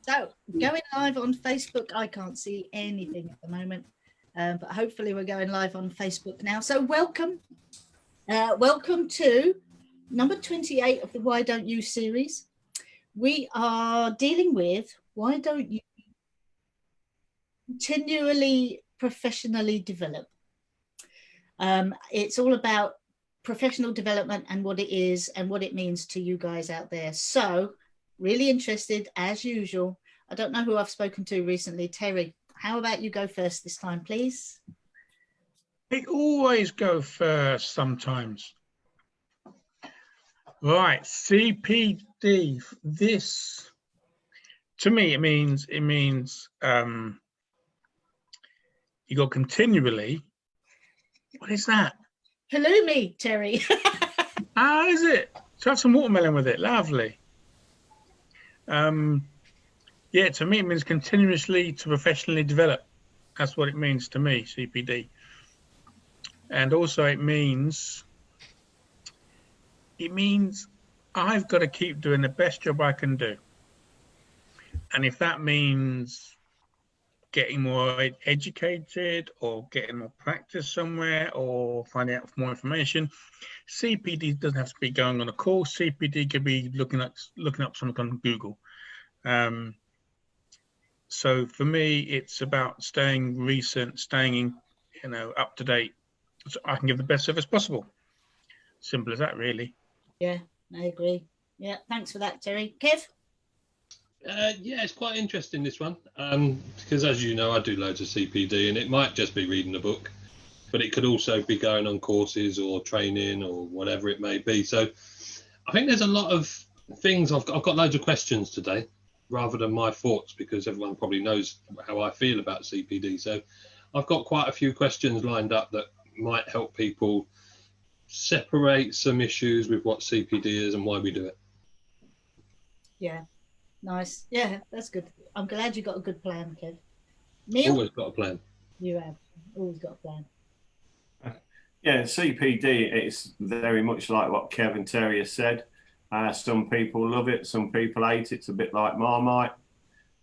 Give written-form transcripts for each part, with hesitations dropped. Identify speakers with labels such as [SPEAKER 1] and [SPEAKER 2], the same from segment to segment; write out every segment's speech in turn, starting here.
[SPEAKER 1] So going live on Facebook. I can't see anything at the moment, but hopefully we're going live on Facebook now. So welcome to number 28 of the Why Don't You series. We are dealing with why don't you continually professionally develop. It's all about professional development and what it is and what it means to you guys out there. So really interested, as usual. I don't know who I've spoken to recently. Terry, how about you go first this time, please?
[SPEAKER 2] They always go first sometimes. Right, CPD. This, to me, it means you go continually. What is that?
[SPEAKER 1] Halloumi, Terry.
[SPEAKER 2] Ah, is it? So have some watermelon with it. Lovely. Yeah, to me it means continuously to professionally develop. That's what it means to me, CPD. And also it means I've got to keep doing the best job I can do. And if that means getting more educated or getting more practice somewhere or finding out more information, CPD doesn't have to be going on a course. CPD could be looking up something on Google. So for me, it's about staying recent, staying up to date, so I can give the best service possible. Simple as that, really.
[SPEAKER 1] Yeah, I agree. Yeah, thanks for that, Terry. Kev?
[SPEAKER 3] Yeah, it's quite interesting, this one, because as you know, I do loads of CPD, and it might just be reading a book, but it could also be going on courses or training or whatever it may be. So I think there's a lot of things. I've got loads of questions today rather than my thoughts, because everyone probably knows how I feel about CPD. So I've got quite a few questions lined up that might help people separate some issues with what CPD is and why we do it.
[SPEAKER 1] Yeah, nice. Yeah, that's good. I'm glad you got a good plan, Kev. Neil?
[SPEAKER 3] Always got a plan.
[SPEAKER 1] You have always got a plan.
[SPEAKER 4] Yeah, CPD, it's very much like what Kev and Terry has said. Some people love it, some people hate it. It's a bit like Marmite.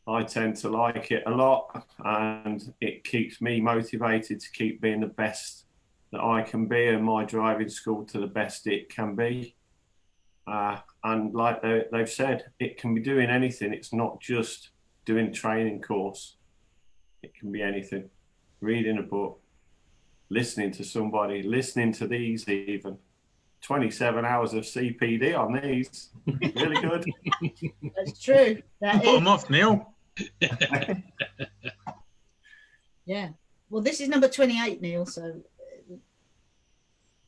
[SPEAKER 4] I tend to like it a lot, and it keeps me motivated to keep being the best that I can be and my driving school to the best it can be. And like they've said, it can be doing anything. It's not just doing a training course. It can be anything. Reading a book, listening to somebody, listening to these even. 27 hours of CPD on these. Really good.
[SPEAKER 1] That's true. That
[SPEAKER 2] Put them off, Neil.
[SPEAKER 1] Yeah. Well, this is number 28, Neil, so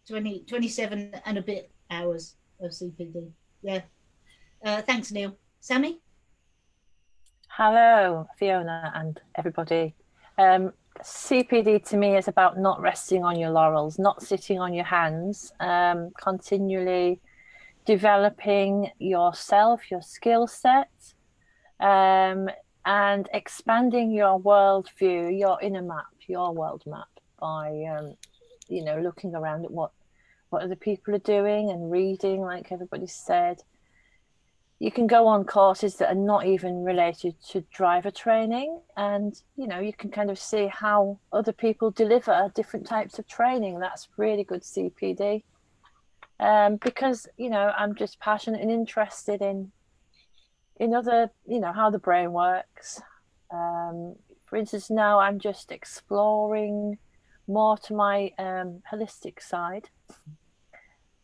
[SPEAKER 1] 27 and a bit hours of CPD. Yeah. Thanks, Neil. Sammy?
[SPEAKER 5] Hello, Fiona and everybody. CPD to me is about not resting on your laurels, not sitting on your hands, continually developing yourself, your skill set, and expanding your world view, your inner map, your world map by, looking around at what other people are doing and reading, like everybody said. You can go on courses that are not even related to driver training, and you can kind of see how other people deliver different types of training. That's really good CPD, because I'm just passionate and interested in other, how the brain works. For instance, now I'm just exploring more to my holistic side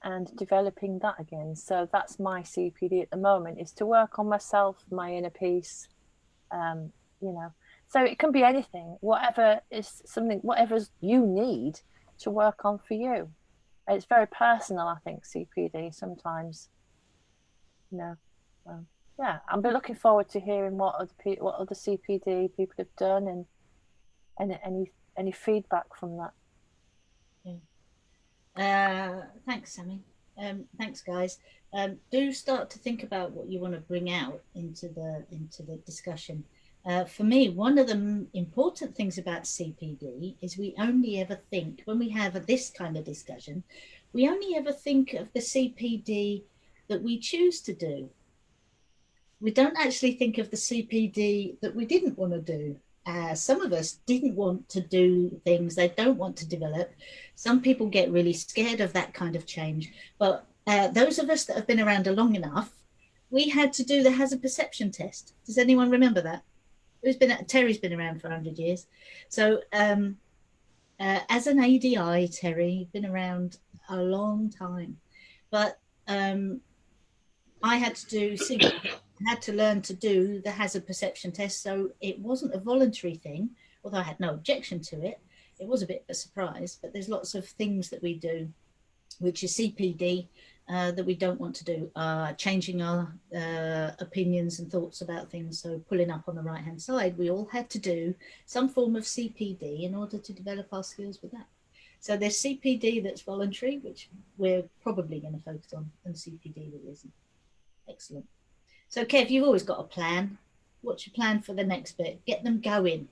[SPEAKER 5] and developing that again. So that's my CPD at the moment, is to work on myself, my inner peace. So it can be anything, whatever you need to work on for you. It's very personal, I think, CPD sometimes. Yeah, I'll be looking forward to hearing what other CPD people have done and any feedback from that.
[SPEAKER 1] Thanks, Sammy. Thanks, guys. Do start to think about what you want to bring out into the discussion. For me, one of the important things about CPD is we only ever think, when we have this kind of discussion, we only ever think of the CPD that we choose to do. we don't actually think of the CPD that we didn't want to do. Some of us didn't want to do things they don't want to develop. Some people get really scared of that kind of change. But those of us that have been around long enough, we had to do the hazard perception test. Does anyone remember that? Terry's been around for 100 years. So as an ADI, Terry, been around a long time. But I had to learn to do the hazard perception test, so it wasn't a voluntary thing, although I had no objection to it. It was a bit of a surprise, but there's lots of things that we do, which is CPD, that we don't want to do, changing our opinions and thoughts about things. So pulling up on the right hand side, we all had to do some form of CPD in order to develop our skills with that. So there's CPD that's voluntary, which we're probably going to focus on, and CPD that isn't. Excellent. So Kev, you've always got a plan. What's your plan for the next bit? Get them going.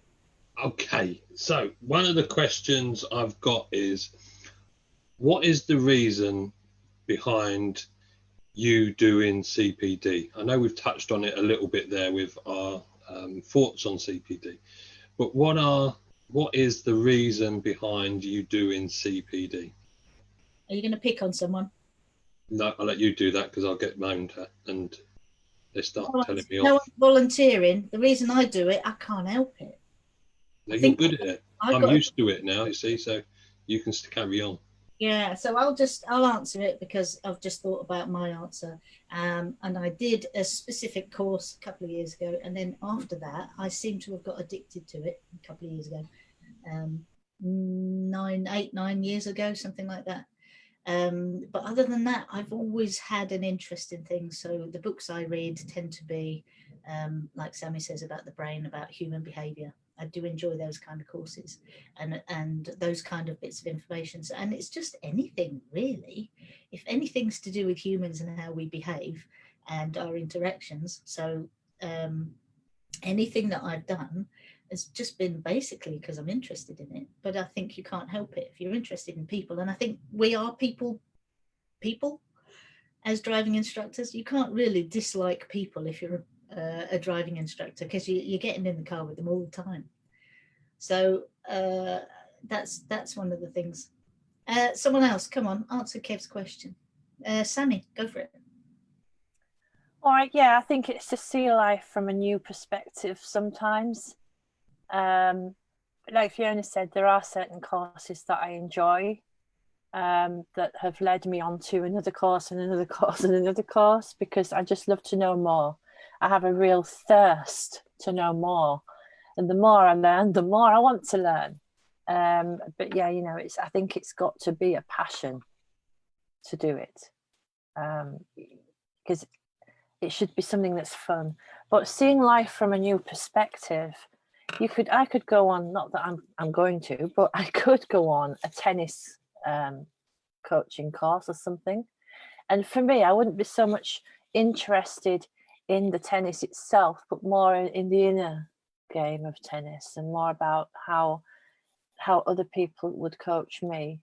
[SPEAKER 3] Okay, so one of the questions I've got is, what is the reason behind you doing CPD? I know we've touched on it a little bit there with our thoughts on CPD, but what is the reason behind you doing CPD?
[SPEAKER 1] Are you going to pick on someone?
[SPEAKER 3] No, I'll let you do that because I'll get moaned at and they start telling me
[SPEAKER 1] No
[SPEAKER 3] off.
[SPEAKER 1] one's volunteering. The reason I do it, I can't help it.
[SPEAKER 3] No, you're good at it. I'm
[SPEAKER 1] got
[SPEAKER 3] used to it now, you see, so you can carry on.
[SPEAKER 1] Yeah, so I'll answer it because I've just thought about my answer. And I did a specific course a couple of years ago, and then after that, I seem to have got addicted to it a couple of years ago, 9 years ago, something like that. But other than that, I've always had an interest in things. So the books I read tend to be, like Sammy says, about the brain, about human behavior. I do enjoy those kind of courses and those kind of bits of information. So, and it's just anything really. If anything's to do with humans and how we behave and our interactions. So anything that I've done has just been basically because I'm interested in it. But I think you can't help it if you're interested in people. And I think we are people as driving instructors. You can't really dislike people if you're a driving instructor because you're getting in the car with them all the time. So that's one of the things. Someone else, come on, answer Kev's question. Sammy, go for it.
[SPEAKER 5] All right, yeah, I think it's to see life from a new perspective sometimes. Like Fiona said, there are certain courses that I enjoy that have led me on to another course and another course and another course because I just love to know more. I have a real thirst to know more. And the more I learn, the more I want to learn. But yeah, you know, I think it's got to be a passion to do it. Because it should be something that's fun. But seeing life from a new perspective, I could go on, not that I'm going to, but I could go on a tennis coaching course or something. And for me, I wouldn't be so much interested in the tennis itself, but more in the inner game of tennis and more about how other people would coach me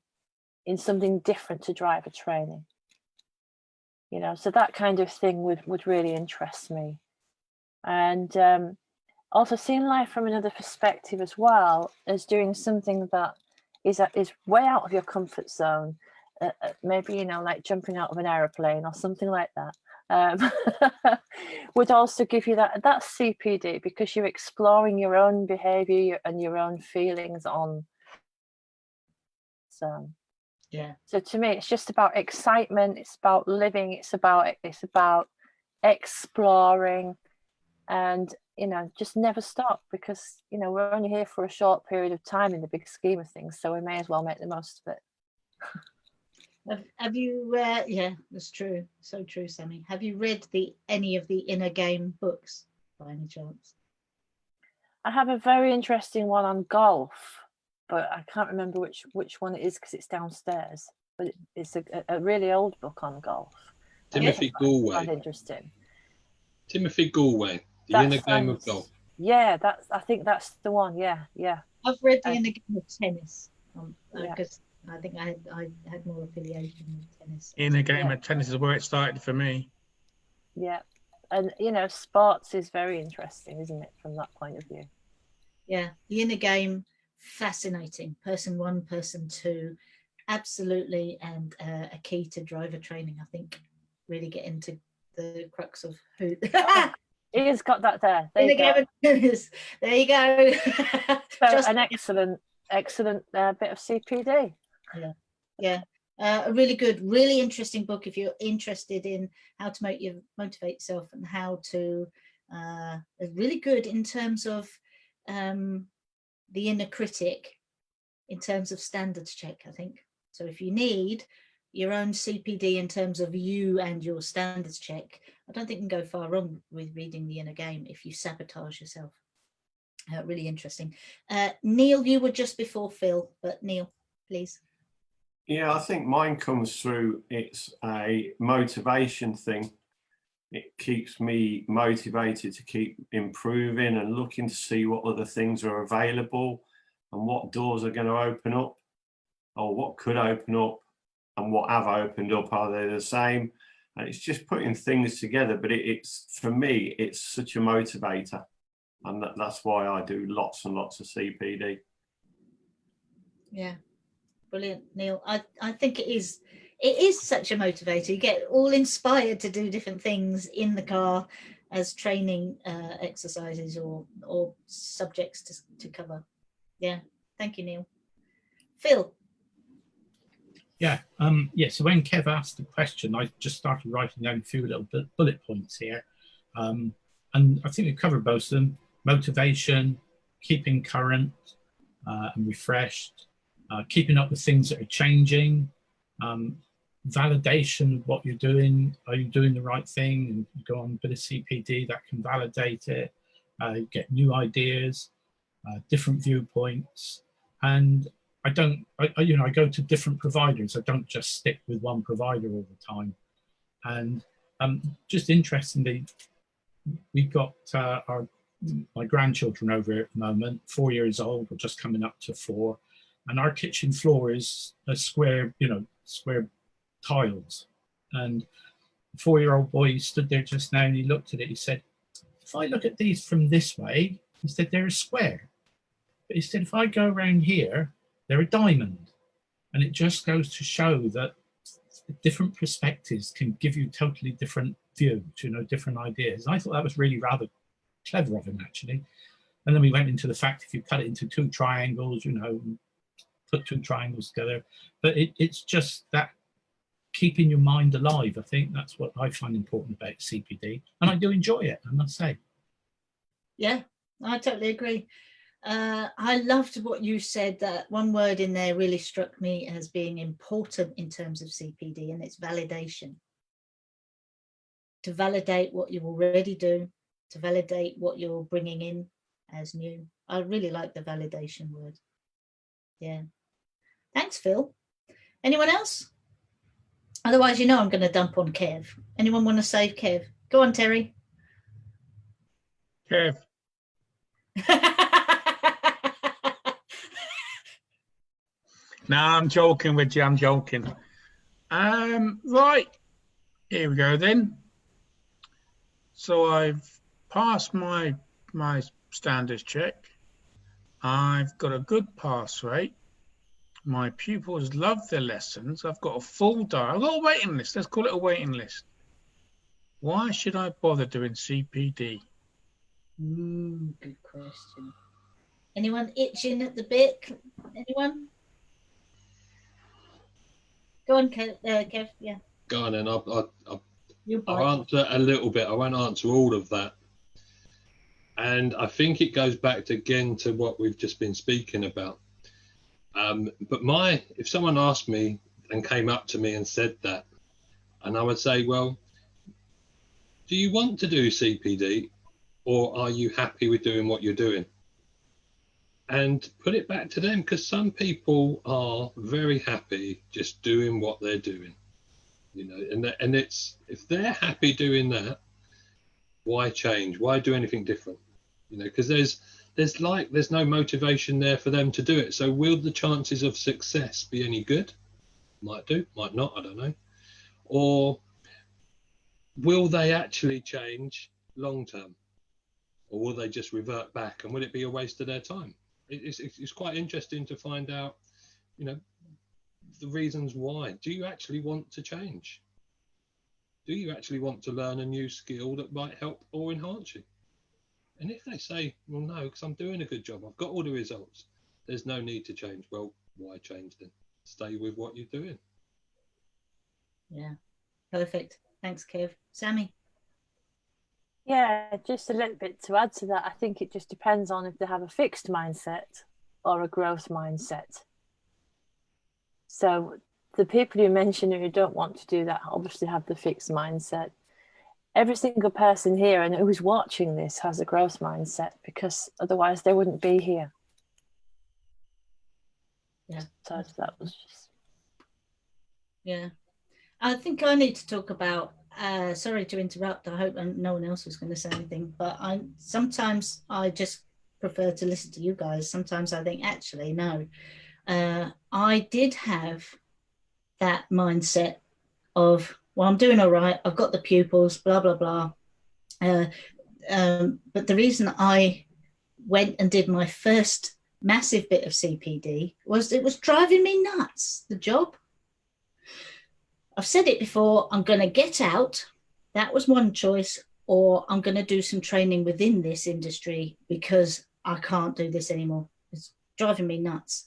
[SPEAKER 5] in something different to driver training. You know, so that kind of thing would really interest me. And also seeing life from another perspective as well as doing something that is way out of your comfort zone. Maybe, you know, like jumping out of an aeroplane or something like that. Would also give you that's CPD because you're exploring your own behavior and your own feelings on. So
[SPEAKER 1] yeah.
[SPEAKER 5] So to me, it's just about excitement. It's about living. It's about exploring, and you know, just never stop because you know we're only here for a short period of time in the big scheme of things. So we may as well make the most of it.
[SPEAKER 1] Have you? Yeah, that's true. So true, Sammy. Have you read any of the Inner Game books by any chance?
[SPEAKER 5] I have a very interesting one on golf, but I can't remember which one it is because it's downstairs. But it's a really old book on golf.
[SPEAKER 3] Timothy Galway.
[SPEAKER 5] Quite interesting.
[SPEAKER 3] Timothy Galway, The Inner Game of Golf.
[SPEAKER 5] Yeah, I think that's the one. Yeah.
[SPEAKER 1] I've read the Inner Game of Tennis because I think I had more affiliation with tennis.
[SPEAKER 2] Inner Game of Tennis is where it started for me.
[SPEAKER 5] Yeah. And you know, sports is very interesting, isn't it, from that point of view?
[SPEAKER 1] Yeah, the inner game, fascinating. Person one, person two, absolutely, and a key to driver training. I think really get into the crux of who.
[SPEAKER 5] He's got that there. There you
[SPEAKER 1] go. There you go.
[SPEAKER 5] So an excellent bit of CPD.
[SPEAKER 1] Yeah, yeah. A really good, really interesting book if you're interested in how to motivate yourself and how to. Really good in terms of the inner critic, in terms of standards check, I think. So if you need your own CPD in terms of you and your standards check, I don't think you can go far wrong with reading the inner game if you sabotage yourself. Really interesting. Neil, you were just before Phil, but Neil, please.
[SPEAKER 4] Yeah, I think mine comes through. It's a motivation thing. It keeps me motivated to keep improving and looking to see what other things are available and what doors are going to open up, or what could open up and what have opened up. Are they the same? And it's just putting things together. But it's for me, it's such a motivator. And that's why I do lots and lots of CPD.
[SPEAKER 1] Yeah, brilliant, Neil. I think it is such a motivator. You get all inspired to do different things in the car as training exercises or subjects to cover. Yeah, thank you, Neil. Phil.
[SPEAKER 6] Yeah, so when Kev asked the question, I just started writing down a few little bullet points here. And I think we covered both of them: motivation, keeping current and refreshed, keeping up with things that are changing, validation of what you're doing. Are you doing the right thing? And you go on a bit of CPD that can validate it. You get new ideas, different viewpoints, and I go to different providers. I don't just stick with one provider all the time. And just interestingly, we've got my grandchildren over here at the moment, 4 years old, we're just coming up to 4. And our kitchen floor is a square tiles. And the 4-year-old boy stood there just now and he looked at it. He said, if I look at these from this way, he said, they're a square. But he said, if I go around here, they're a diamond. And it just goes to show that different perspectives can give you totally different views, different ideas. And I thought that was really rather clever of him, actually. And then we went into the fact if you cut it into 2 triangles, put 2 triangles together. But it's just that keeping your mind alive. I think that's what I find important about CPD. And I do enjoy it, I must say.
[SPEAKER 1] Yeah, I totally agree. I loved what you said. That one word in there really struck me as being important in terms of CPD, and it's validation. To validate what you already do, to validate what you're bringing in as new. I really like the validation word. Yeah. Thanks, Phil. Anyone else? Otherwise, I'm going to dump on Kev. Anyone want to save Kev? Go on, Terry.
[SPEAKER 2] Kev. No, I'm joking with you. I'm joking. Right. Here we go then. So I've passed my standards check. I've got a good pass rate. My pupils love their lessons. I've got a full diary. I've got a waiting list. Let's call it a waiting list. Why should I bother doing CPD?
[SPEAKER 1] Good question. Anyone itching at the bit? Anyone? Go on, Kev. Yeah.
[SPEAKER 3] Go on then. I'll answer a little bit. I won't answer all of that. And I think it goes back again to what we've just been speaking about. But if someone asked me and came up to me and said that, and I would say, well, do you want to do CPD, or are you happy with doing what you're doing? And put it back to them, because some people are very happy just doing what they're doing, and it's, if they're happy doing that, why change? Why do anything different? Because there's no motivation there for them to do it. So will the chances of success be any good? Might do, might not, I don't know. Or will they actually change long term, or will they just revert back, and will it be a waste of their time? It's quite interesting to find out, you know, the reasons why. Do you actually want to change? Do you actually want to learn a new skill that might help or enhance you? And if they say, well, no, because I'm doing a good job, I've got all the results, there's no need to change. Well, why change then? Stay with what you're doing.
[SPEAKER 1] Yeah, perfect. Thanks, Kev. Sammy?
[SPEAKER 5] Yeah, just a little bit to add to that. I think it just depends on if they have a fixed mindset or a growth mindset. So the people you mentioned who don't want to do that obviously have the fixed mindset. Every single person here and who's watching this has a growth mindset, because otherwise they wouldn't be here.
[SPEAKER 1] Yeah.
[SPEAKER 5] So that was just...
[SPEAKER 1] Yeah. I think I need to talk about, sorry to interrupt, I hope no one else was going to say anything, but sometimes I just prefer to listen to you guys. Sometimes I think, actually, no. I did have that mindset of, well, I'm doing all right, I've got the pupils, blah, blah, blah. But the reason I went and did my first massive bit of CPD was it was driving me nuts, the job. I've said it before, I'm going to get out. That was one choice, or I'm going to do some training within this industry because I can't do this anymore. It's driving me nuts.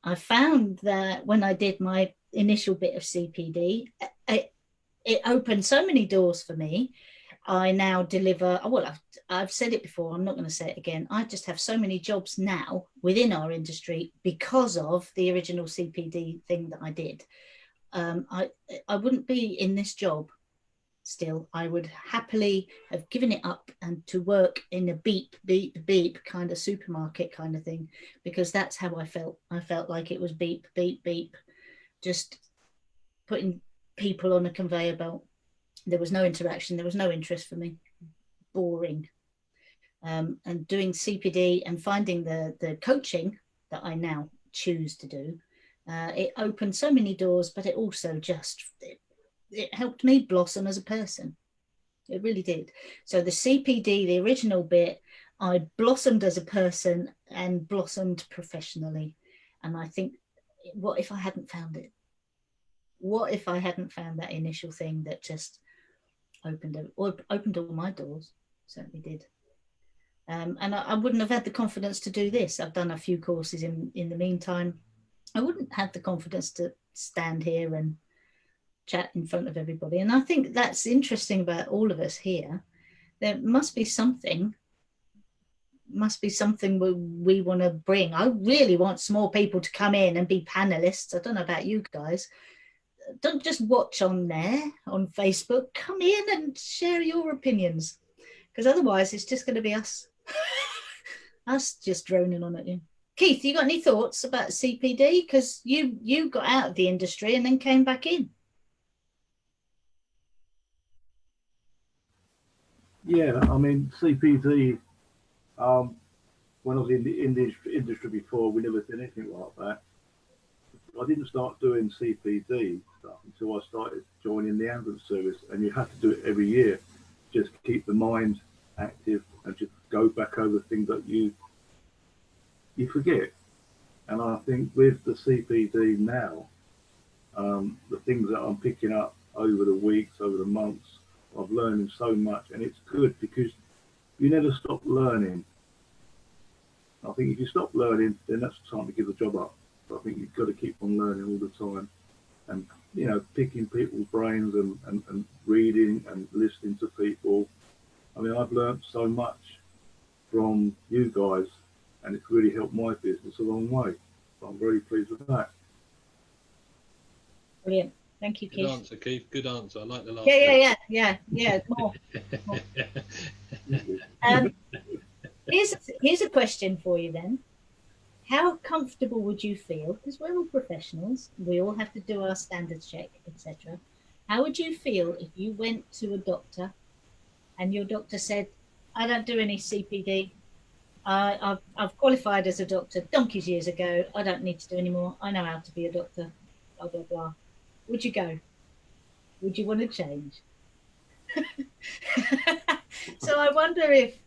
[SPEAKER 1] I found that when I did my initial bit of CPD, it opened so many doors for me. I now deliver, well, I've said it before, I'm not going to say it again. I just have so many jobs now within our industry because of the original CPD thing that I did. I wouldn't be in this job still. I would happily have given it up and to work in a beep, beep, beep kind of supermarket kind of thing, because that's how I felt. I felt like it was beep, beep, beep, just putting people on a conveyor belt. There was no interaction. There was no interest for me. Boring. And doing CPD and finding the coaching that I now choose to do, it opened so many doors, but it also just, it helped me blossom as a person. It really did. So the CPD, the original bit, I blossomed as a person and blossomed professionally. And I think, what if I hadn't found it? What if I hadn't found that initial thing that just opened all my doors? Certainly did. And I wouldn't have had the confidence to do this. I've done a few courses in the meantime. I wouldn't have the confidence to stand here and chat in front of everybody. And I think that's interesting about all of us here. There must be something we want to bring. I really want some more people to come in and be panelists. I don't know about you guys. Don't just watch on there on Facebook. Come in and share your opinions, because otherwise it's just going to be us just droning on at you. Keith, you got any thoughts about CPD? Because you got out of the industry and then came back in.
[SPEAKER 7] Yeah, I mean, CPD, when I was in the industry before, we never did anything like that. I didn't start doing CPD stuff until I started joining the ambulance service, and you have to do it every year, just keep the mind active and just go back over things that you forget. And I think with the CPD now, the things that I'm picking up over the weeks, over the months, I've learned so much, and it's good because you never stop learning. I think if you stop learning, then that's the time to give the job up. But I think you've got to keep on learning all the time, and picking people's brains and reading and listening to people. I mean, I've learned so much from you guys, and it's really helped my business a long way. So I'm very pleased with that.
[SPEAKER 1] Brilliant. Thank you, Keith.
[SPEAKER 3] Good answer, Keith. Good answer. I like the last
[SPEAKER 1] Yeah. More. Here's a question for you then. How comfortable would you feel, because we're all professionals, we all have to do our standards check, etc. How would you feel if you went to a doctor and your doctor said, I don't do any CPD, I've qualified as a doctor donkeys years ago, I don't need to do any more, I know how to be a doctor, blah, blah, blah. Would you go? Would you want to change? So I wonder if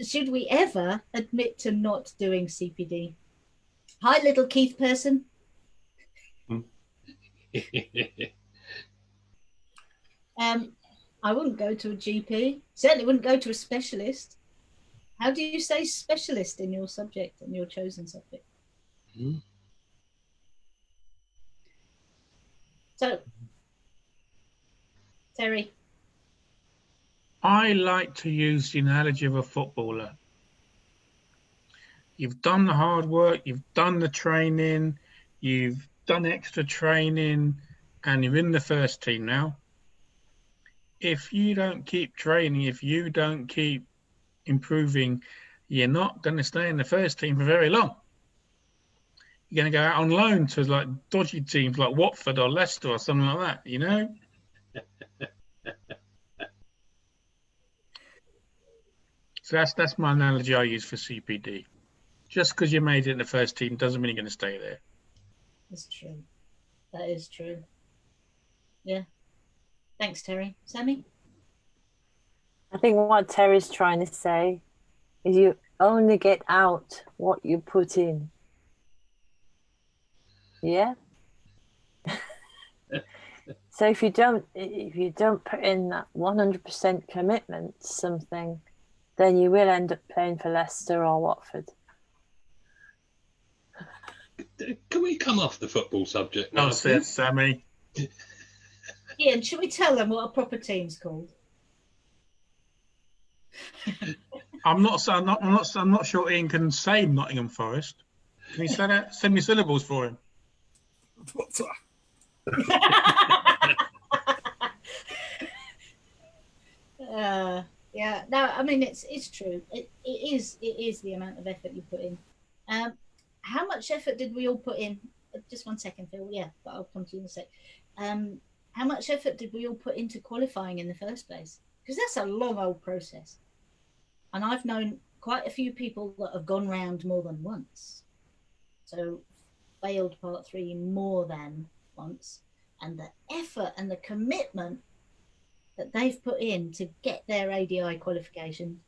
[SPEAKER 1] should we ever admit to not doing CPD? Hi, little Keith person. I wouldn't go to a GP. Certainly wouldn't go to a specialist. How do you say specialist in your subject, in your chosen subject? So, Terry.
[SPEAKER 2] I like to use the analogy of a footballer. You've done the hard work, you've done the training, you've done extra training, and you're in the first team now. If you don't keep training, if you don't keep improving, you're not going to stay in the first team for very long. You're going to go out on loan to like dodgy teams like Watford or Leicester or something like that, you know? So that's my analogy I use for CPD. Just because you made it in the first team doesn't mean you're going to stay there.
[SPEAKER 1] That's true. That is true. Yeah. Thanks, Terry. Sammy?
[SPEAKER 5] I think what Terry's trying to say is you only get out what you put in. Yeah. So if you don't put in that 100% commitment to something, then you will end up playing for Leicester or Watford.
[SPEAKER 3] Can we come off the football subject now?
[SPEAKER 2] Oh, said Sammy.
[SPEAKER 1] Ian, should we tell them what a proper team's called?
[SPEAKER 2] I'm not sure Ian can say Nottingham Forest. Can you say that? Send me syllables for him.
[SPEAKER 1] Yeah, no, I mean it's true. It is the amount of effort you put in. How much effort did we all put in? Just 1 second, Phil. Yeah, but I'll come to you in a sec. How much effort did we all put into qualifying in the first place? Because that's a long old process. And I've known quite a few people that have gone round more than once. So failed part 3 more than once. And the effort and the commitment that they've put in to get their ADI qualification.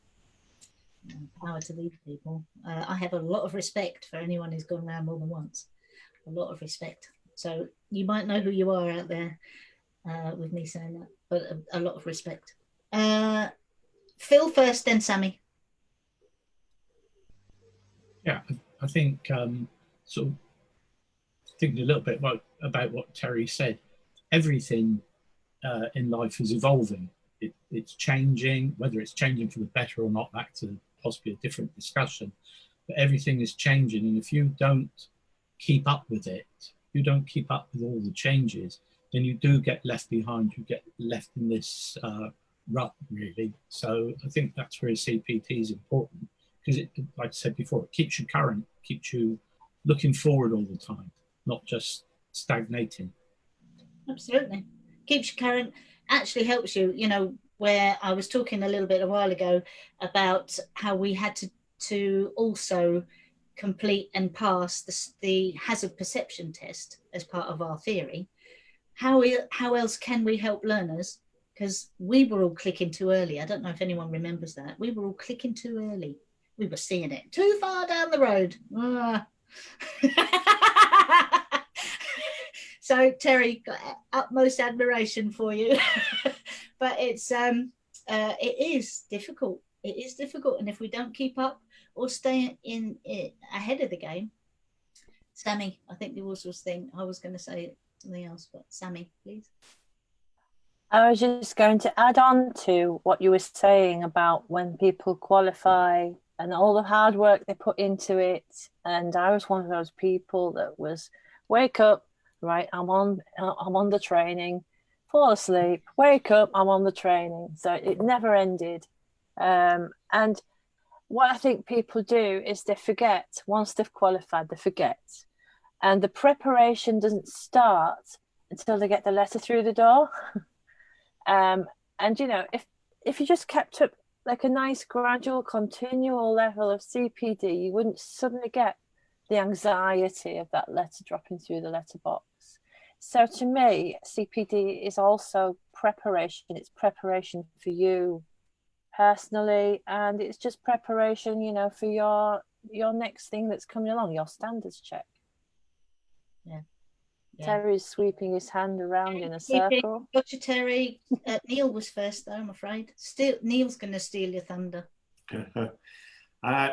[SPEAKER 1] Power to these people. I have a lot of respect for anyone who's gone around more than once. A lot of respect. So you might know who you are out there with me saying that, but a lot of respect. Phil first, then Sammy.
[SPEAKER 6] Yeah, I think sort of thinking a little bit about what Terry said. Everything in life is evolving. It's changing. Whether it's changing for the better or not, that's possibly a different discussion. But everything is changing, and if you don't keep up with it, you don't keep up with all the changes, then you do get left behind. You get left in this rut, really. So I think that's where CPT is important, because it, like I said before, it keeps you current, keeps you looking forward all the time, not just stagnating.
[SPEAKER 1] Absolutely. Keeps you current, actually helps you, you know, where I was talking a little bit a while ago about how we had to also complete and pass the hazard perception test as part of our theory. How else can we help learners? Because we were all clicking too early. I don't know if anyone remembers that. We were all clicking too early. We were seeing it too far down the road. So Terry, got utmost admiration for you. But it is difficult. It is difficult, and if we don't keep up or stay in it ahead of the game. Sammy, I think there was this thing. I was going to say something else, but Sammy, please.
[SPEAKER 5] I was just going to add on to what you were saying about when people qualify and all the hard work they put into it. And I was one of those people that was wake up, right? I'm on the training, fall asleep, wake up, I'm on the training. So it never ended. And what I think people do is they forget. Once they've qualified, they forget. And the preparation doesn't start until they get the letter through the door. And you know, if you just kept up like a nice gradual continual level of CPD, you wouldn't suddenly get the anxiety of that letter dropping through the letterbox. So to me, CPD is also preparation. It's preparation for you personally, and it's just preparation, you know, for your next thing that's coming along, your standards check.
[SPEAKER 1] Yeah.
[SPEAKER 5] Terry's sweeping his hand around in a circle.
[SPEAKER 1] Gotcha, Terry. Neil was first, though, I'm afraid. Neil's going to steal your thunder.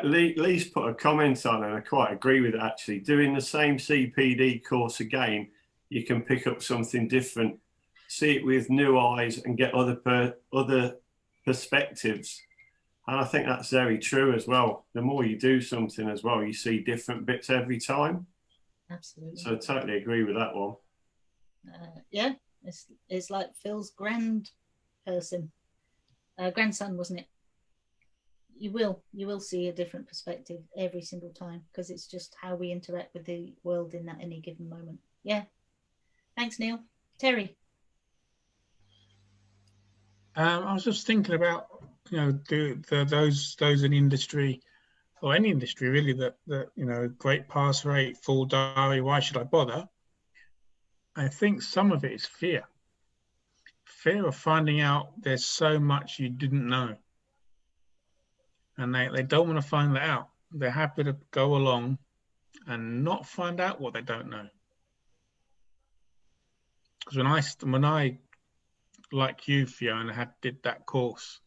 [SPEAKER 4] Lee's put a comment on, and I quite agree with it, actually. Doing the same CPD course again, you can pick up something different, see it with new eyes, and get other perspectives. And I think that's very true as well. The more you do something as well, you see different bits every time.
[SPEAKER 1] Absolutely.
[SPEAKER 4] So I totally agree with that one.
[SPEAKER 1] Yeah, it's like Phil's grandson, wasn't it? You will see a different perspective every single time, because it's just how we interact with the world in that any given moment. Yeah. Thanks, Neil. Terry.
[SPEAKER 2] I was just thinking about, you know, those in industry, or any industry really, that you know, great pass rate, full diary, why should I bother? I think some of it is fear of finding out there's so much you didn't know, and they don't want to find that out. They're happy to go along and not find out what they don't know. Because when I like you, Fiona, did that course,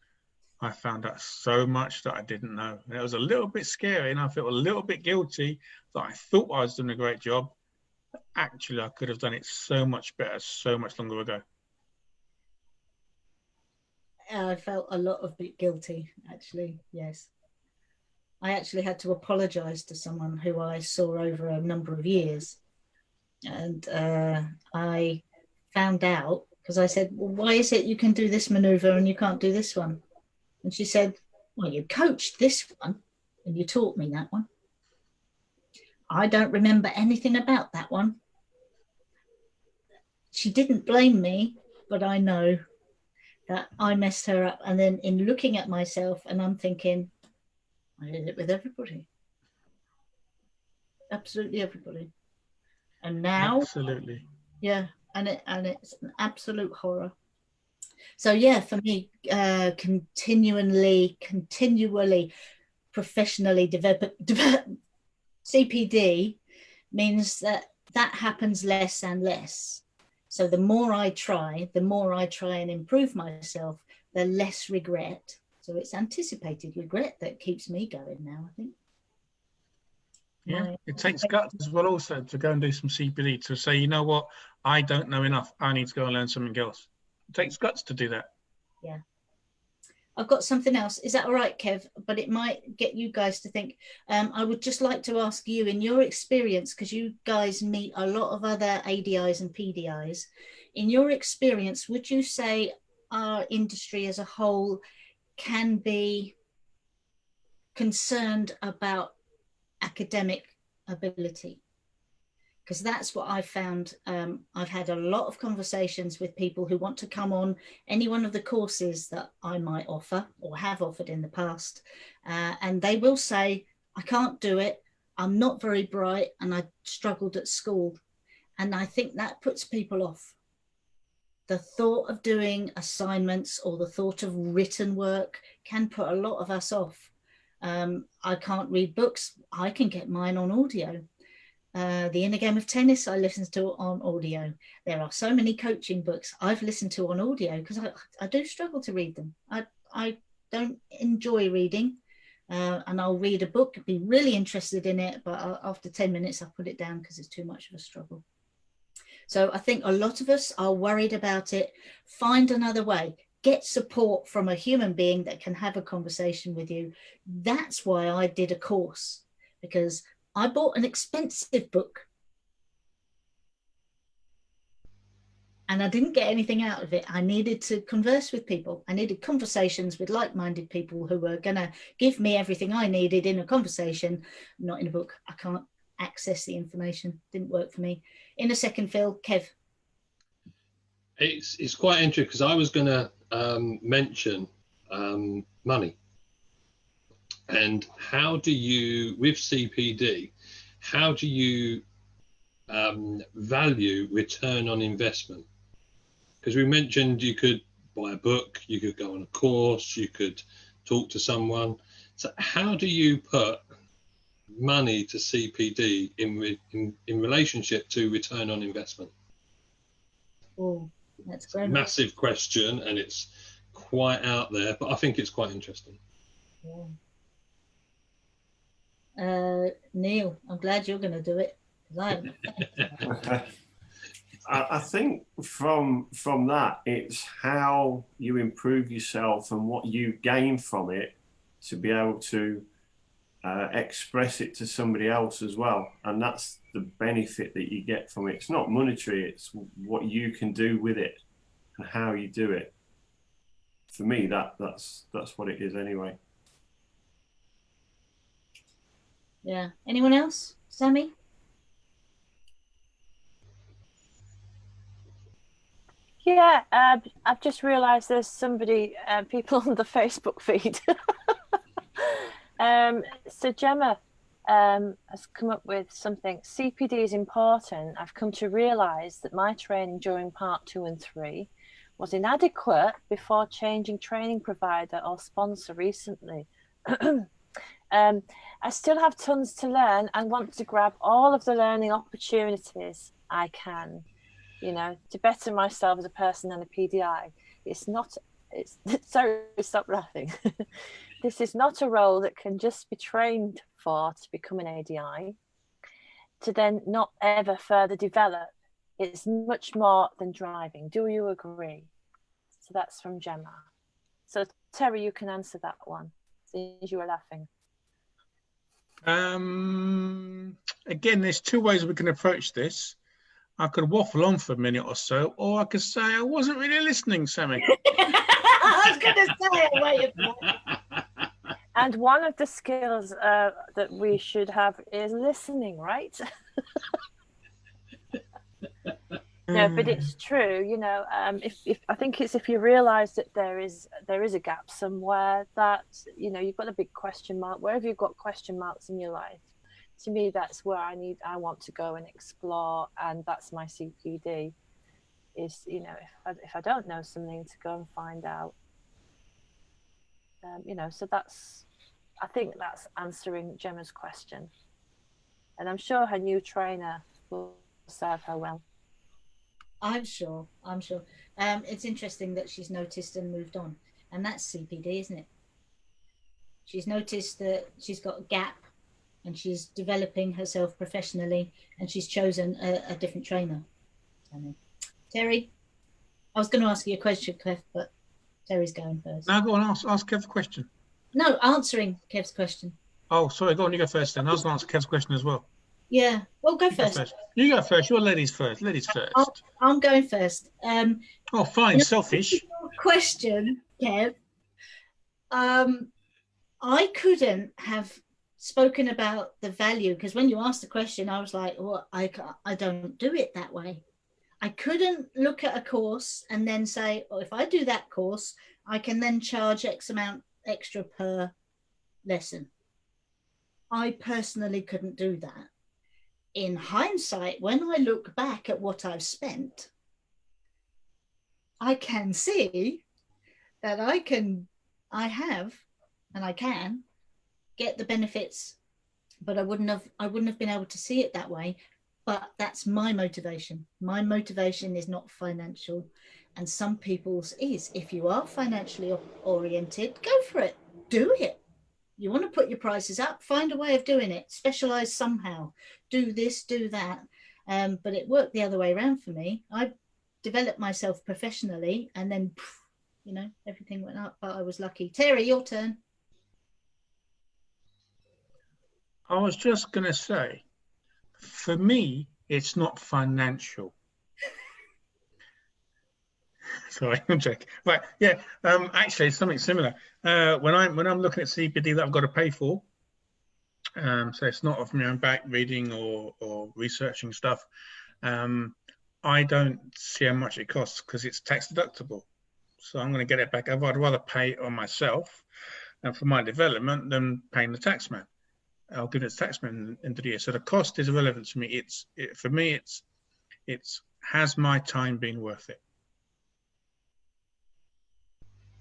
[SPEAKER 2] I found out so much that I didn't know. And it was a little bit scary, and I felt a little bit guilty that I thought I was doing a great job. But actually, I could have done it so much better, so much longer ago.
[SPEAKER 1] I felt a lot of bit guilty, actually. Yes. I actually had to apologize to someone who I saw over a number of years. And I found out, because I said, well, why is it you can do this maneuver and you can't do this one? And she said, well, you coached this one and you taught me that one. I don't remember anything about that one. She didn't blame me, but I know that I messed her up. And then in looking at myself, and I'm thinking, I did it with everybody. Absolutely everybody. And now,
[SPEAKER 2] absolutely,
[SPEAKER 1] yeah, and it's an absolute horror. So yeah, for me, continually, professionally develop CPD means that happens less and less. So the more I try and improve myself, the less regret. So it's anticipated regret that keeps me going now, I think.
[SPEAKER 2] Yeah, it takes guts as well also to go and do some CPD, to say, you know what, I don't know enough, I need to go and learn something else. It takes guts to do that.
[SPEAKER 1] Yeah. I've got something else. Is that all right, Kev? But it might get you guys to think. I would just like to ask you, in your experience, because you guys meet a lot of other ADIs and PDIs, in your experience, would you say our industry as a whole can be concerned about academic ability? Because that's what I found. I've had a lot of conversations with people who want to come on any one of the courses that I might offer or have offered in the past. And they will say, I can't do it. I'm not very bright and I struggled at school. And I think that puts people off. The thought of doing assignments or the thought of written work can put a lot of us off. I can't read books. I can get mine on audio. The Inner Game of Tennis I listen to on audio. There are so many coaching books I've listened to on audio because I do struggle to read them. I don't enjoy reading, and I'll read a book, be really interested in it, but after 10 minutes I'll put it down because it's too much of a struggle. So I think a lot of us are worried about it. Find another way. Get support from a human being that can have a conversation with you. That's why I did a course, because I bought an expensive book and I didn't get anything out of it. I needed to converse with people. I needed conversations with like-minded people who were going to give me everything I needed in a conversation, not in a book. I can't access the information. Didn't work for me. In a second, Phil, Kev.
[SPEAKER 3] It's quite interesting because I was going to mention money. And how do you, with CPD, how do you value return on investment? Because we mentioned you could buy a book, you could go on a course, you could talk to someone. So how do you put money to CPD in relationship to return on investment?
[SPEAKER 1] Oh, that's
[SPEAKER 3] It's a
[SPEAKER 1] great.
[SPEAKER 3] massive question, and it's quite out there, but I think it's quite interesting.
[SPEAKER 1] Yeah. Neil, I'm glad you're going to do it.
[SPEAKER 4] I think from that, it's how you improve yourself and what you gain from it to be able to express it to somebody else as well. And that's the benefit that you get from it. It's not monetary, it's what you can do with it and how you do it. For me, that's what it is anyway.
[SPEAKER 1] Yeah. Anyone else? Sammy?
[SPEAKER 5] Yeah, I've just realised there's somebody, people on the Facebook feed. So Gemma has come up with something. CPD is important. I've come to realise that my training during part 2 and 3 was inadequate before changing training provider or sponsor recently. I still have tons to learn and want to grab all of the learning opportunities I can, you know, to better myself as a person and a PDI. Sorry, stop laughing. This is not a role that can just be trained for to become an ADI, to then not ever further develop. It's much more than driving. Do you agree? So that's from Gemma. So Terry, you can answer that one, since you were laughing.
[SPEAKER 2] Again, there's two ways we can approach this. I could waffle on for a minute or so, or I could say I wasn't really listening, Sammy.
[SPEAKER 1] I was going to say, wait a minute.
[SPEAKER 5] And one of the skills that we should have is listening, right? No, but it's true. You know, if I think it's if you realise that there is a gap somewhere, that you know you've got a big question mark. Wherever you've got question marks in your life, to me that's where I want to go and explore, and that's my CPD. Is, you know, if I don't know something, to go and find out. You know, so I think that's answering Gemma's question, and I'm sure her new trainer will serve her well.
[SPEAKER 1] I'm sure. It's interesting that she's noticed and moved on, and that's CPD, isn't it? She's noticed that she's got a gap, and she's developing herself professionally, and she's chosen a different trainer. Terry, I was going to ask you a question, Kev, but Terry's going first.
[SPEAKER 2] Now go on, ask Kev a question.
[SPEAKER 1] No, answering Kev's question.
[SPEAKER 2] Oh, sorry, go on, you go first then. I was going to answer Kev's question as well.
[SPEAKER 1] Yeah, well, go first.
[SPEAKER 2] You go first. You're ladies first. Ladies first.
[SPEAKER 1] I'm going first.
[SPEAKER 2] Oh, fine. Selfish.
[SPEAKER 1] Question, Kev. I couldn't have spoken about the value, because when you asked the question, I was like, well, I don't do it that way. I couldn't look at a course and then say, oh, if I do that course, I can then charge X amount extra per lesson. I personally couldn't do that. In hindsight, when I look back at what I've spent, I can see that I can get the benefits, but I wouldn't have been able to see it that way. But that's my motivation. My motivation is not financial, and some people's is. If you are financially oriented, go for it. Do it. You want to put your prices up, find a way of doing it. Specialize somehow. Do this, do that. But it worked the other way around for me. I developed myself professionally, and then, you know, everything went up, but I was lucky. Terry, your turn.
[SPEAKER 2] I was just going to say, for me, it's not financial. Sorry, I'm joking. Right, yeah. Actually, it's something similar. When I'm looking at CPD that I've got to pay for, so it's not off my own back reading or researching stuff. I don't see how much it costs because it's tax deductible. So I'm going to get it back. I'd rather pay it on myself and for my development than paying the taxman. I'll give it a taxman end of the year. So the cost is irrelevant to me. For me, it's has my time been worth it?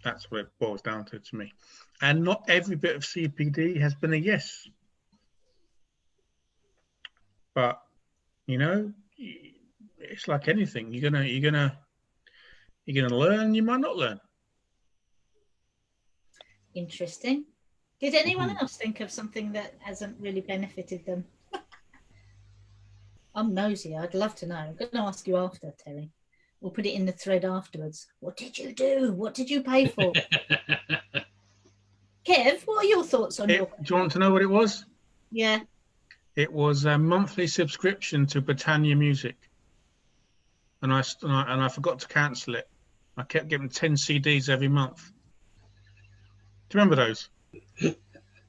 [SPEAKER 2] That's what it boils down to me. And not every bit of CPD has been a yes. But you know, it's like anything. You're gonna learn. You might not learn.
[SPEAKER 1] Interesting. Did anyone else think of something that hasn't really benefited them? I'm nosy. I'd love to know. I'm going to ask you after, Terry. We'll put it in the thread afterwards. What did you do? What did you pay for? Kev, what are your thoughts on your?
[SPEAKER 2] Do you want to know what it was?
[SPEAKER 1] Yeah.
[SPEAKER 2] It was a monthly subscription to Britannia Music, and I forgot to cancel it. I kept getting 10 CDs every month. Do you remember those?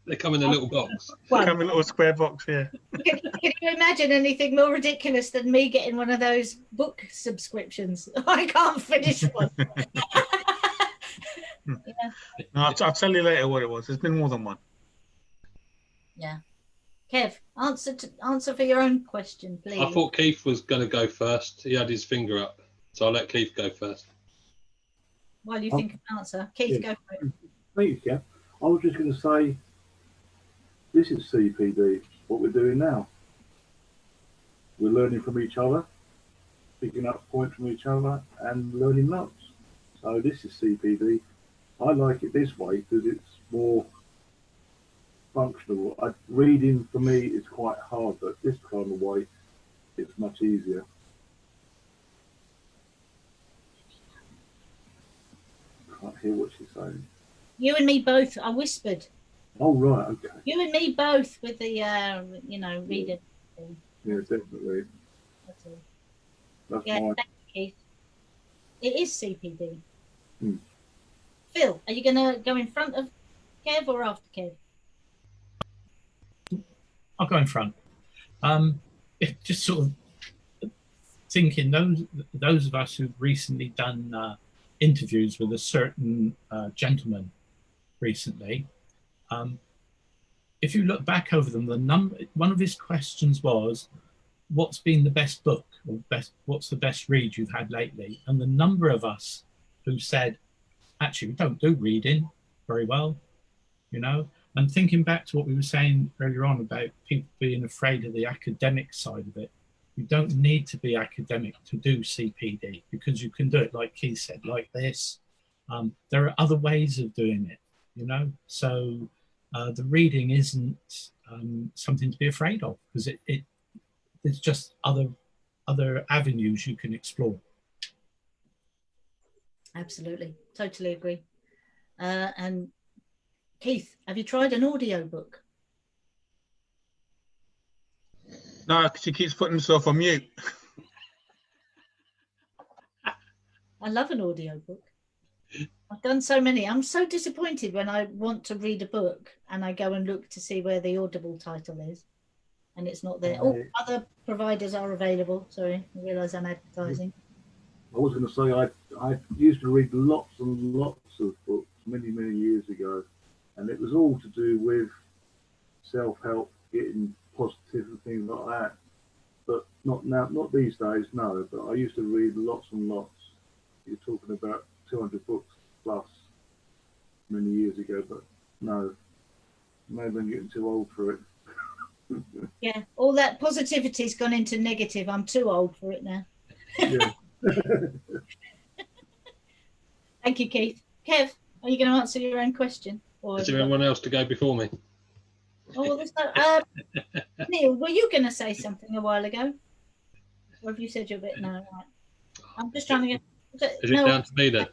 [SPEAKER 3] They come in a little box.
[SPEAKER 2] They come in a little square box, yeah.
[SPEAKER 1] Can you imagine anything more ridiculous than me getting one of those book subscriptions? I can't finish one. Yeah.
[SPEAKER 2] No, I'll tell you later what it was. There's been more than one.
[SPEAKER 1] Yeah. Kev, answer for your own question, please.
[SPEAKER 3] I thought Keith was going to go first. He had his finger up, so I'll let Keith go first.
[SPEAKER 1] While you think of an answer, Keith, go for it.
[SPEAKER 7] Thank you, Kev. I was just going to say, this is CPD, what we're doing now. We're learning from each other, picking up points from each other, and learning lots. So this is CPD. I like it this way because it's more functional. Reading for me is quite hard, but this kind of way, it's much easier. Can't hear what she's saying.
[SPEAKER 1] You and me both. I whispered.
[SPEAKER 7] Oh, right, okay.
[SPEAKER 1] You and me both with the, reading.
[SPEAKER 7] Yeah, definitely.
[SPEAKER 1] That's all.
[SPEAKER 7] That's
[SPEAKER 1] Yeah,
[SPEAKER 7] my...
[SPEAKER 1] thank you, Keith. It is CPD.
[SPEAKER 7] Hmm.
[SPEAKER 1] Phil, are you going to go in front of Kev or after Kev?
[SPEAKER 6] I'll go in front. Just sort of thinking those of us who've recently done interviews with a certain gentleman recently, if you look back over them, one of his questions was, what's been the best book or what's the best read you've had lately? And the number of us who said, actually, we don't do reading very well, and thinking back to what we were saying earlier on about people being afraid of the academic side of it, you don't need to be academic to do CPD because you can do it, like Keith said, like this. There are other ways of doing it, so the reading isn't something to be afraid of because it's just other avenues you can explore.
[SPEAKER 1] Absolutely. Totally agree. And Keith, have you tried an audio book?
[SPEAKER 2] No, because he keeps putting himself on mute.
[SPEAKER 1] I love an audio book. I've done so many. I'm so disappointed when I want to read a book and I go and look to see where the Audible title is and it's not there. Oh, other providers are available. Sorry, I realise I'm advertising.
[SPEAKER 7] I was going to say, I used to read lots and lots of books many, many years ago, and it was all to do with self-help, getting positive and things like that. But not now, not these days, no. But I used to read lots and lots. You're talking about 200 books plus many years ago, but no, maybe I'm getting too old for it.
[SPEAKER 1] Yeah, all that positivity's gone into negative. I'm too old for it now.
[SPEAKER 7] Yeah.
[SPEAKER 1] Thank you, Keith. Kev, are you going to answer your own question? Or
[SPEAKER 3] Is there anyone else to go before me?
[SPEAKER 1] Oh, well, there's no. Neil, were you going to say something a while ago? Or have you said you're a bit no? Right. I'm just trying to get.
[SPEAKER 3] Is it down to me then?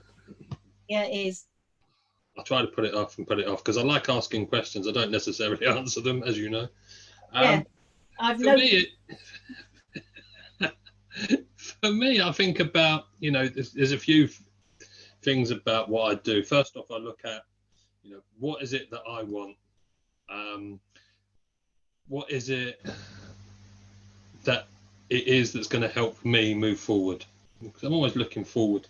[SPEAKER 1] Yeah, it is.
[SPEAKER 3] I'll try to put it off because I like asking questions. I don't necessarily answer them, as you know.
[SPEAKER 1] Yeah, I've
[SPEAKER 3] for
[SPEAKER 1] noticed.
[SPEAKER 3] For me, I think about, there's a few things about what I do. First off, I look at, what is it that I want? What is it that it is that's going to help me move forward? Because I'm always looking forward.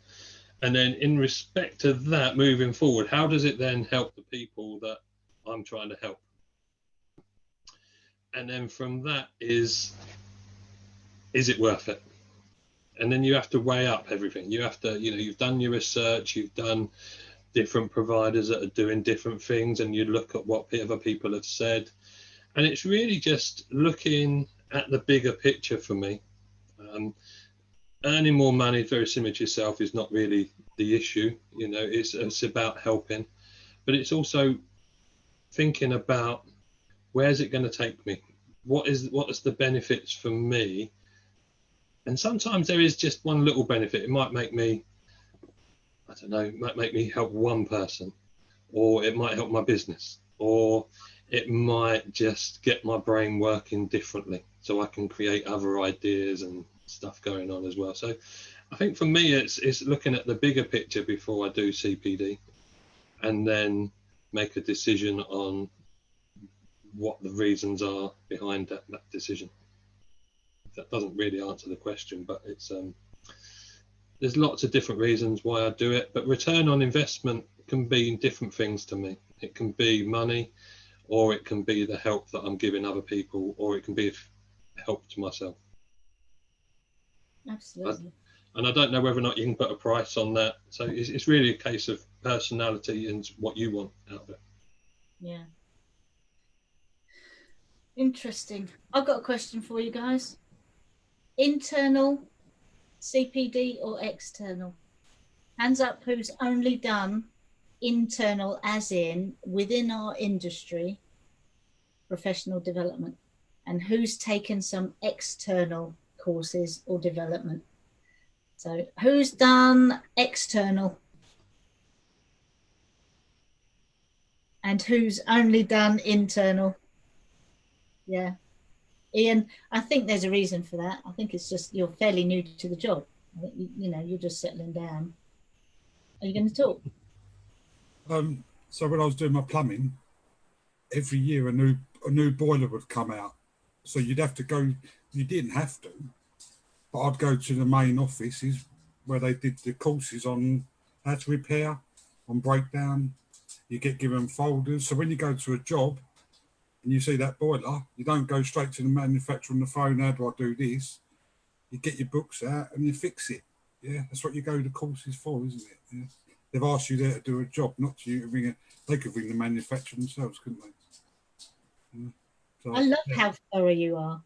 [SPEAKER 3] And then in respect to that, moving forward, how does it then help the people that I'm trying to help? And then from that is it worth it? And then you have to weigh up everything. You have to, you've done your research, you've done different providers that are doing different things, and you look at what other people have said. And it's really just looking at the bigger picture for me. Earning more money, very similar to yourself, is not really the issue. It's about helping, but it's also thinking about, where's it going to take me? What is the benefits for me? And sometimes there is just one little benefit. It might make me, I don't know, it might make me help one person, or it might help my business, or it might just get my brain working differently so I can create other ideas and stuff going on as well. So I think for me, it's looking at the bigger picture before I do CPD, and then make a decision on what the reasons are behind that decision. That doesn't really answer the question, but it's there's lots of different reasons why I do it, but return on investment can be different things to me. It can be money, or it can be the help that I'm giving other people, or it can be help to myself.
[SPEAKER 1] Absolutely.
[SPEAKER 3] And I don't know whether or not you can put a price on that. So it's really a case of personality and what you want out of it.
[SPEAKER 1] Yeah. Interesting. I've got a question for you guys. Internal CPD or external? Hands up who's only done internal, as in within our industry, professional development, and who's taken some external courses or development. So who's done external and who's only done internal? Yeah. Ian, I think there's a reason for that. I think it's just you're fairly new to the job. I think you're just settling down. Are you going to talk?
[SPEAKER 8] So when I was doing my plumbing, every year a new boiler would come out. So you'd have to go. You didn't have to, but I'd go to the main offices where they did the courses on how to repair, on breakdown. You get given folders. So when you go to a job and you see that boiler, you don't go straight to the manufacturer on the phone. How do I do this? You get your books out and you fix it. Yeah, that's what you go to courses for, isn't it? Yeah. They've asked you there to do a job, not to you to ring it. They could ring the manufacturer themselves, couldn't they? Yeah. So,
[SPEAKER 1] I love how thorough you are.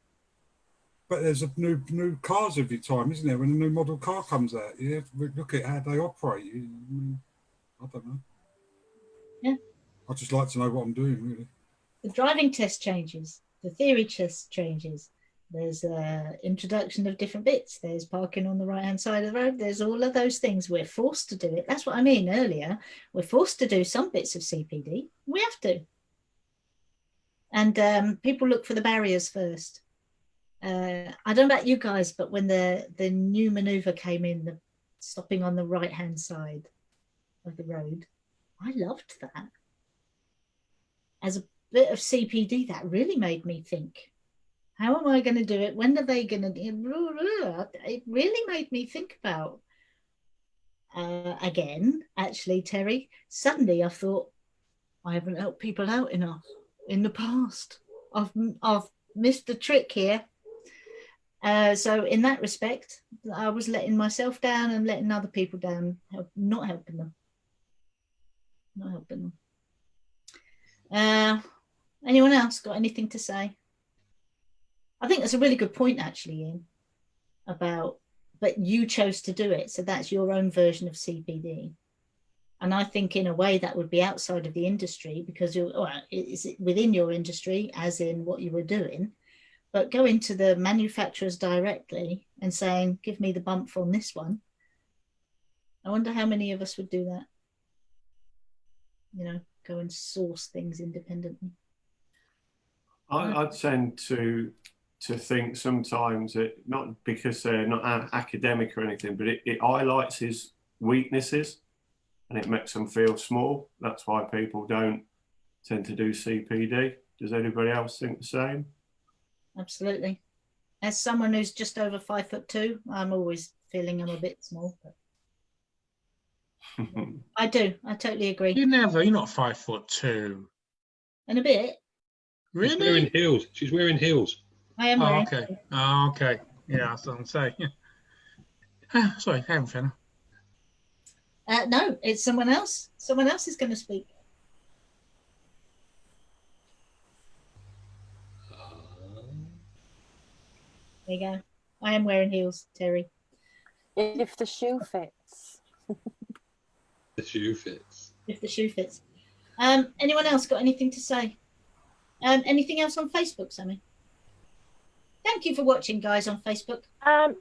[SPEAKER 8] But there's a new cars every time, isn't there? When a new model car comes out, you have to look at how they operate. I don't know.
[SPEAKER 1] Yeah.
[SPEAKER 8] I just like to know what I'm doing, really.
[SPEAKER 1] The driving test changes. The theory test changes. There's introduction of different bits. There's parking on the right-hand side of the road. There's all of those things. We're forced to do it. That's what I mean earlier. We're forced to do some bits of CPD. We have to. And people look for the barriers first. I don't know about you guys, but when the new maneuver came in, the stopping on the right-hand side of the road, I loved that. As a bit of CPD, that really made me think. How am I going to do it? When are they going to do it? It really made me think about, again, actually, Terry, suddenly I thought, I haven't helped people out enough in the past. I've missed the trick here. So in that respect, I was letting myself down and letting other people down, not helping them. Not helping them. Anyone else got anything to say? I think that's a really good point, actually, Ian, but you chose to do it. So that's your own version of CPD. And I think in a way that would be outside of the industry because it's within your industry, as in what you were doing, but going to the manufacturers directly and saying, give me the bump on this one. I wonder how many of us would do that. Go and source things independently.
[SPEAKER 4] I tend to think sometimes not because they're not academic or anything, but it highlights his weaknesses and it makes them feel small. That's why people don't tend to do CPD. Does anybody else think the same?
[SPEAKER 1] Absolutely. As someone who's just over 5'2", I'm always feeling I'm a bit small. But I do. I totally agree.
[SPEAKER 2] You're not 5'2".
[SPEAKER 1] And a bit.
[SPEAKER 3] She's wearing
[SPEAKER 2] Really?
[SPEAKER 3] heels. She's wearing heels.
[SPEAKER 1] I am
[SPEAKER 2] Oh,
[SPEAKER 1] wearing.
[SPEAKER 2] okay. Oh, okay. Yeah, that's what I'm saying. Sorry, Karen Fenner.
[SPEAKER 1] No, it's someone else. Someone else is going to speak. There you go. I am wearing heels, Terry.
[SPEAKER 5] If the shoe fits.
[SPEAKER 3] The shoe fits.
[SPEAKER 1] If the shoe fits. Anyone else got anything to say? Anything else on Facebook, Sammy? Thank you for watching, guys, on Facebook.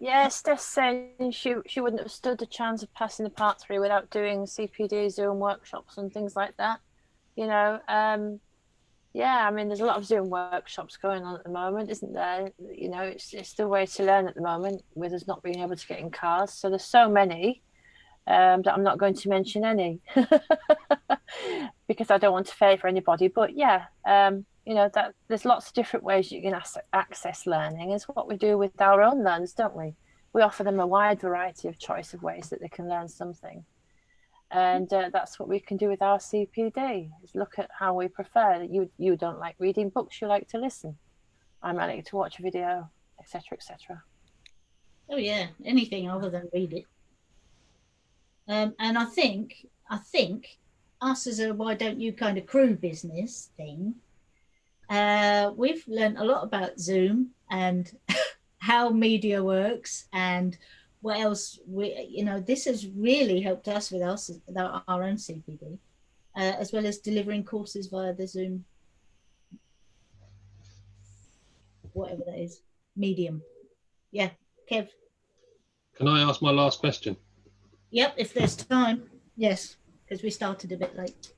[SPEAKER 5] Yes, Steph saying she wouldn't have stood a chance of passing the part 3 without doing CPD Zoom workshops and things like that. You know, yeah, I mean, there's a lot of Zoom workshops going on at the moment, isn't there? You know, it's the way to learn at the moment with us not being able to get in cars. So there's so many that I'm not going to mention any because I don't want to favour anybody. But yeah, you know, that there's lots of different ways you can access learning. Is what we do with our own learners, don't we? We offer them a wide variety of choice of ways that they can learn something. And that's what we can do with our CPD, is look at how we prefer. You don't like reading books, you like to listen. I might like to watch a video, etc., etc.
[SPEAKER 1] Oh yeah, anything other than read it. And I think us as a why don't you kind of crew business thing, we've learned a lot about Zoom and how media works and what else this has really helped us with our own CPD, as well as delivering courses via the Zoom, whatever that is, medium. Yeah, Kev.
[SPEAKER 3] Can I ask my last question?
[SPEAKER 1] Yep, if there's time. Yes, because we started a bit late.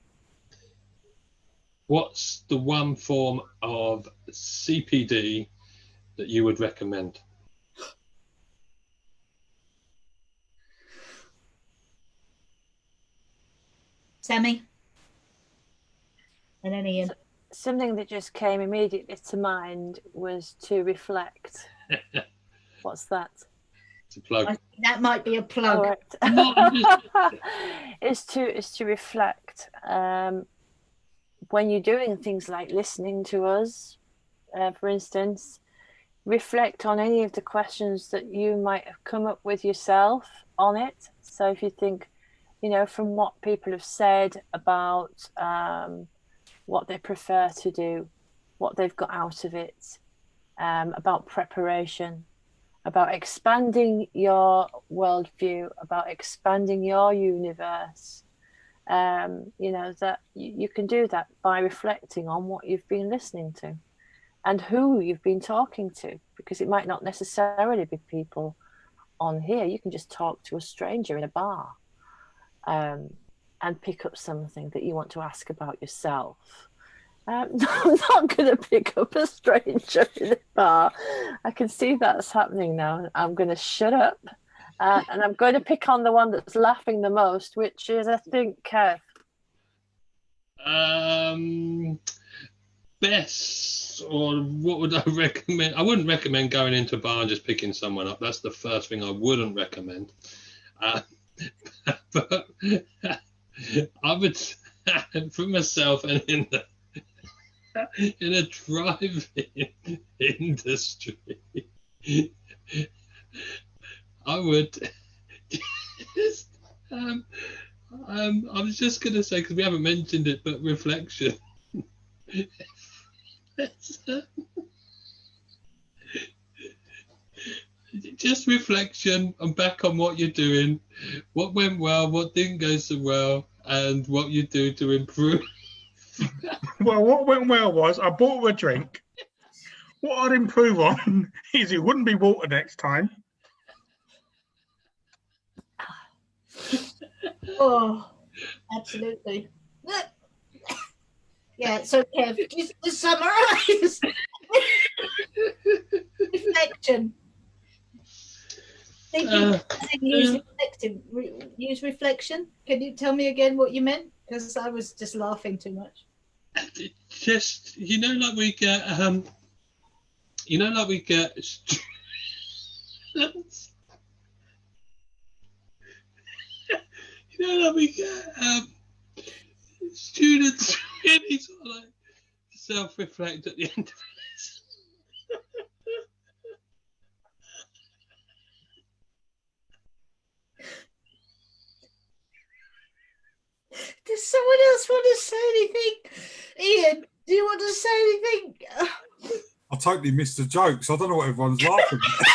[SPEAKER 3] What's the one form of CPD that you would recommend?
[SPEAKER 1] Sammy? And then Ian.
[SPEAKER 5] Something that just came immediately to mind was to reflect. What's that?
[SPEAKER 3] It's a plug.
[SPEAKER 1] That might be a plug.
[SPEAKER 5] Is to reflect when you're doing things like listening to us, for instance. Reflect on any of the questions that you might have come up with yourself on it. So if you think, you know, from what people have said about what they prefer to do, what they've got out of it, about preparation, about expanding your worldview, about expanding your universe, you know, that you can do that by reflecting on what you've been listening to and who you've been talking to, because it might not necessarily be people on here. You can just talk to a stranger in a bar and pick up something that you want to ask about yourself. I'm not going to pick up a stranger in a bar. I can see that's happening now. I'm going to shut up and I'm going to pick on the one that's laughing the most, which is, I think, Kev.
[SPEAKER 3] Best, or what would I recommend? I wouldn't recommend going into a bar and just picking someone up. That's the first thing I wouldn't recommend. But I would, for myself and in a drive-in industry, I would just, I was just going to say, because we haven't mentioned it, but reflection. Just reflection and back on what you're doing, what went well, what didn't go so well, and what you do to improve.
[SPEAKER 2] Well, what went well was I bought her a drink. What I'd improve on is it wouldn't be water next time.
[SPEAKER 1] Oh, absolutely. Yeah, so Kev, just to summarise, reflection. Use reflection. Can you tell me again what you meant? Because I was just laughing too much.
[SPEAKER 3] Just, you know, like we get, students really sort of like self-reflect at the end of this.
[SPEAKER 1] Does someone else want to say anything? Ian, do you want to say anything?
[SPEAKER 8] I totally missed the jokes. I don't know what everyone's laughing at.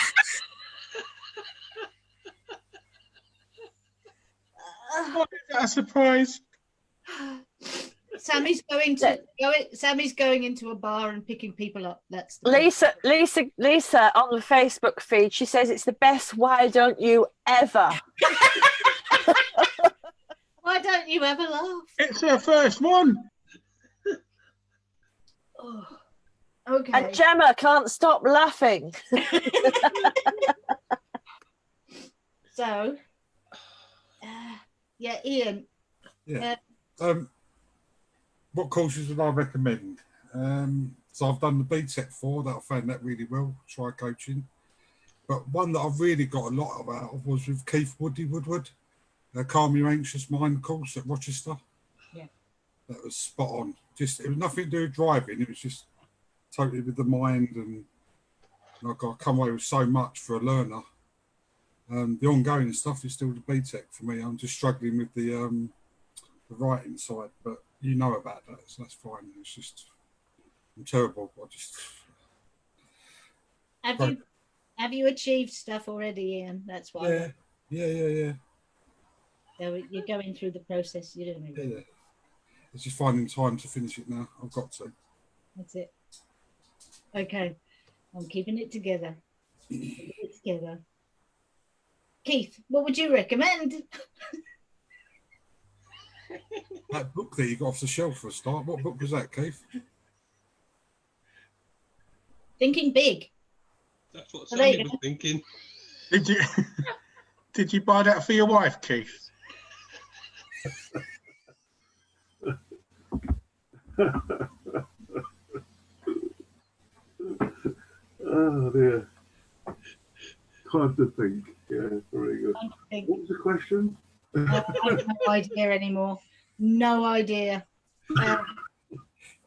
[SPEAKER 2] Why is that a surprise?
[SPEAKER 1] Sammy's going into a bar and picking people up. That's the
[SPEAKER 5] Lisa on the Facebook feed. She says it's the best. Why don't you ever?
[SPEAKER 1] Why don't you ever laugh?
[SPEAKER 2] It's her first one.
[SPEAKER 1] Oh, okay.
[SPEAKER 5] And Gemma can't stop laughing.
[SPEAKER 1] So, yeah, Ian.
[SPEAKER 8] Yeah. What courses would I recommend? So I've done the BTEC 4, that I found that really well, try coaching. But one that I've really got a lot out of was with Keith Woodward, Calm Your Anxious Mind course at Rochester.
[SPEAKER 1] Yeah.
[SPEAKER 8] That was spot on. It was nothing to do with driving, it was just totally with the mind, and I come away with so much for a learner. The ongoing stuff is still the BTEC for me. I'm just struggling with the writing side, but you know about that, so that's fine. It's just, I'm terrible.
[SPEAKER 1] Have you achieved stuff already, Ian? That's why.
[SPEAKER 8] Yeah.
[SPEAKER 1] So you're going through the process. You're doing it.
[SPEAKER 8] Yeah. It's just finding time to finish it now. I've got to.
[SPEAKER 1] That's it. Okay, I'm keeping it together. Keeping it together. Keith, what would you recommend?
[SPEAKER 8] That book that you got off the shelf for a start. What book was that, Keith?
[SPEAKER 1] Thinking Big.
[SPEAKER 3] That's what Sammy was thinking.
[SPEAKER 2] Did you buy that for your wife, Keith?
[SPEAKER 7] Oh dear. Time to think. Yeah, very good. What was the question?
[SPEAKER 1] I have no idea anymore. No idea.
[SPEAKER 8] You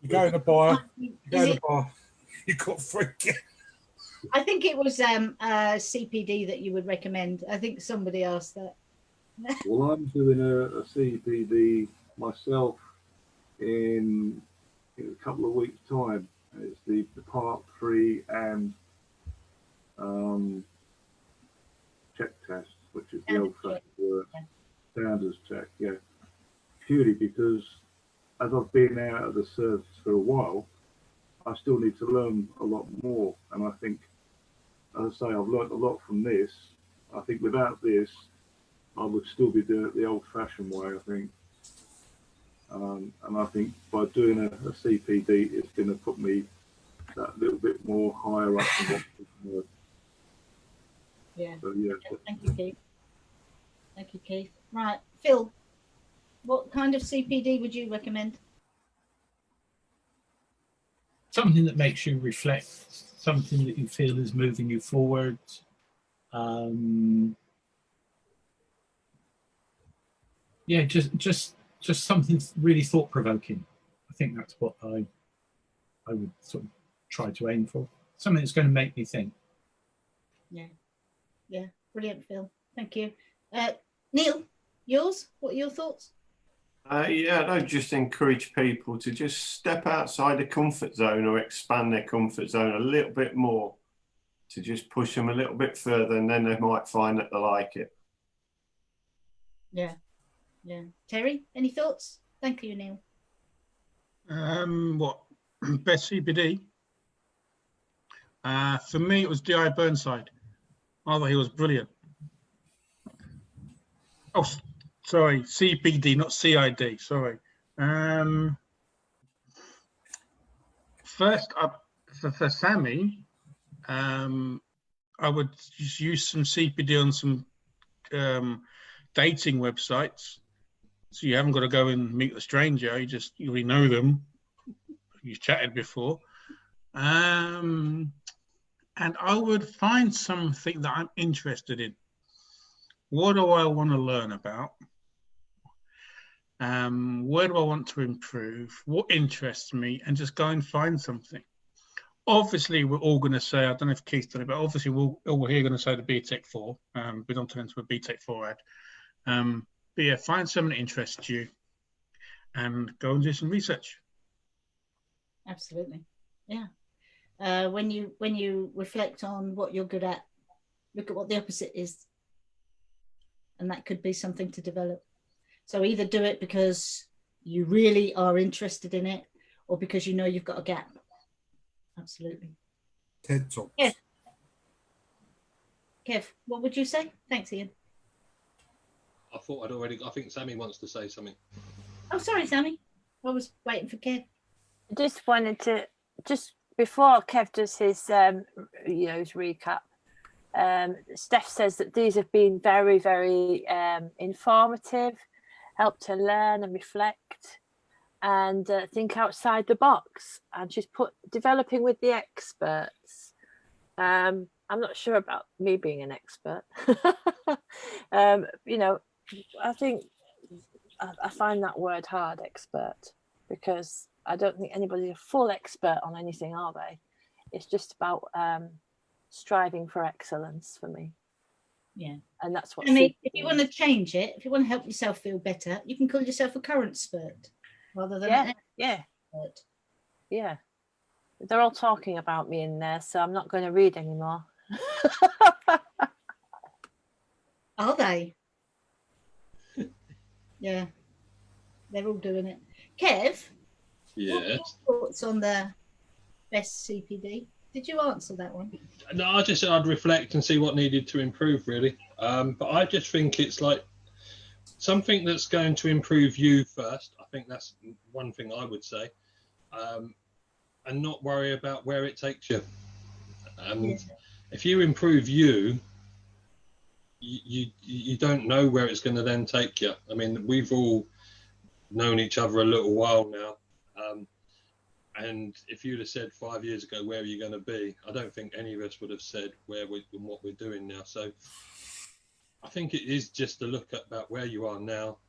[SPEAKER 8] go in a bar. You got free.
[SPEAKER 1] I think it was CPD that you would recommend. I think somebody asked that.
[SPEAKER 7] Well, I'm doing a CPD myself in a couple of weeks' time. It's the Part 3 and check test, which is the old-fashioned word, standards check. Yeah, purely because as I've been out of the service for a while, I still need to learn a lot more, and I think, as I say, I've learned a lot from this. I think without this, I would still be doing it the old-fashioned way, I think. And I think by doing a CPD, it's going to put me that little bit more higher up than what.
[SPEAKER 1] Yeah.
[SPEAKER 7] So, yeah.
[SPEAKER 1] Thank you, Keith. Thank you, Keith. Right, Phil, what kind of CPD would you recommend?
[SPEAKER 6] Something that makes you reflect, something that you feel is moving you forward. Yeah, just something really thought-provoking. I think that's what I would sort of try to aim for. Something that's going to make me think.
[SPEAKER 1] Yeah, brilliant, Phil. Thank you. Neil, yours? What are your thoughts?
[SPEAKER 4] Yeah, I'd just encourage people to just step outside the comfort zone or expand their comfort zone a little bit more, to just push them a little bit further, and then they might find that they like it.
[SPEAKER 1] Yeah. Terry, any thoughts? Thank you, Neil.
[SPEAKER 2] What best CPD? For me, it was D.I. Burnside. I thought he was brilliant. Oh, sorry, CPD, not CID. Sorry. First up for Sammy, I would just use some CPD on some dating websites. So you haven't got to go and meet a stranger. You already know them. You've chatted before. And I would find something that I'm interested in. What do I want to learn about? Where do I want to improve? What interests me? And just go and find something. Obviously, we're all going to say, I don't know if Keith's done it, but obviously we're here going to say the BTEC 4. We don't turn into a BTEC 4 ad. But yeah, find something that interests you and go and do some research.
[SPEAKER 1] Absolutely. Yeah. When you reflect on what you're good at, look at what the opposite is. And that could be something to develop. So either do it because you really are interested in it or because you know you've got a gap. Absolutely.
[SPEAKER 8] TED Talks.
[SPEAKER 1] Kev, what would you say? Thanks, Ian.
[SPEAKER 3] I think Sammy wants to say something.
[SPEAKER 1] Oh, sorry, Sammy. I was waiting for Kev.
[SPEAKER 5] I just wanted to, just before Kev does his, his recap, Steph says that these have been very, very informative, help to learn and reflect and think outside the box. And she's put developing with the experts. I'm not sure about me being an expert. I think I find that word hard, expert, because I don't think anybody's a full expert on anything, are they? It's just about striving for excellence for me.
[SPEAKER 1] Yeah.
[SPEAKER 5] And that's what
[SPEAKER 1] I mean, if you want to change it, if you want to help yourself feel better, you can call yourself a current spurt rather than an expert.
[SPEAKER 5] Yeah. They're all talking about me in there, so I'm not going to read anymore.
[SPEAKER 1] Are they? Yeah. They're all doing it. Kev?
[SPEAKER 3] Yes.
[SPEAKER 1] What are your thoughts on the best CPD? Did you answer that one?
[SPEAKER 3] No, I just said I'd reflect and see what needed to improve, really. But I just think it's like something that's going to improve you first. I think that's one thing I would say. And not worry about where it takes you. And if you improve you don't know where it's going to then take you. I mean, we've all known each other a little while now. And if you'd have said 5 years ago, where are you going to be? I don't think any of us would have said where we and what we're doing now. So I think it is just to look at about where you are now